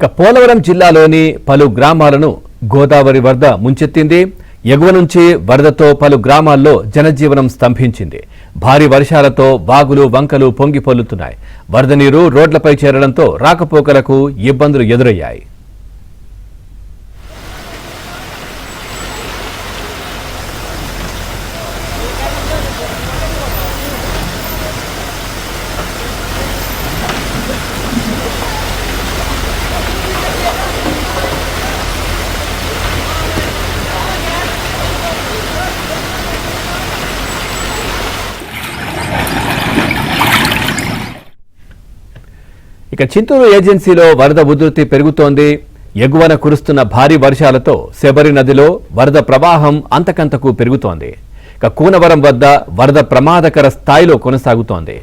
పోలవరం జిల్లాలోని పలు గ్రామాలను గోదావరి వరద ముంచెత్తింది. ఎగువ నుంచి వరదతో పలు గ్రామాల్లో జనజీవనం స్తంభించింది. భారీ వర్షాలతో వాగులు వంకలు పొంగి పొల్లుతున్నాయి. వరద నీరు రోడ్లపై చేరడంతో రాకపోకలకు ఇబ్బందులు ఎదురయ్యాయి. చింతూరు ఏజెన్సీలో వరద ఉధృతి పెరుగుతోంది. ఎగువన కురుస్తున్న భారీ వర్షాలతో శబరి నదిలో వరద ప్రవాహం అంతకంతకు పెరుగుతోంది. కూనవరం వద్ద వరద ప్రమాదకర స్థాయిలో కొనసాగుతోంది.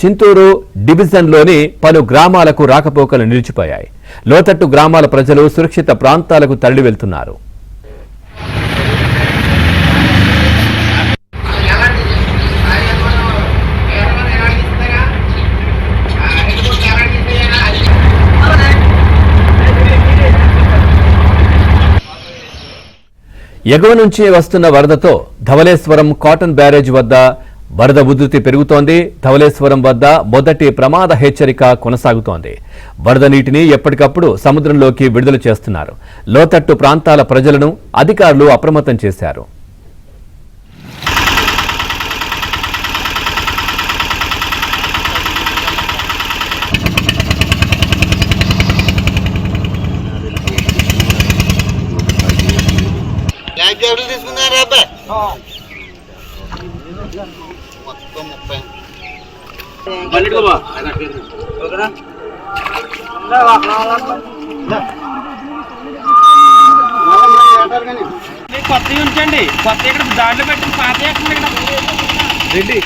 చింతూరు డివిజన్లోని పలు గ్రామాలకు రాకపోకలు నిలిచిపోయాయి. లోతట్టు గ్రామాల ప్రజలు సురక్షిత ప్రాంతాలకు తరలి వెళ్తున్నారు. ఎగువ నుంచి వస్తున్న వరదతో ధవళేశ్వరం కాటన్ బ్యారేజ్ వద్ద వరద ఉధృతి పెరుగుతోంది. ధవళేశ్వరం వద్ద మొదటి ప్రమాద హెచ్చరిక కొనసాగుతోంది. వరద నీటిని ఎప్పటికప్పుడు సముద్రంలోకి విడుదల చేస్తున్నారు. లోతట్టు ప్రాంతాల ప్రజలను అధికారులు అప్రమత్తం చేశారు. తీసుకున్నారా మొత్తం 30 కొత్త ఉంచండి. కొత్త ఇక్కడ దాంట్లో పెట్టి పాత రెడ్డి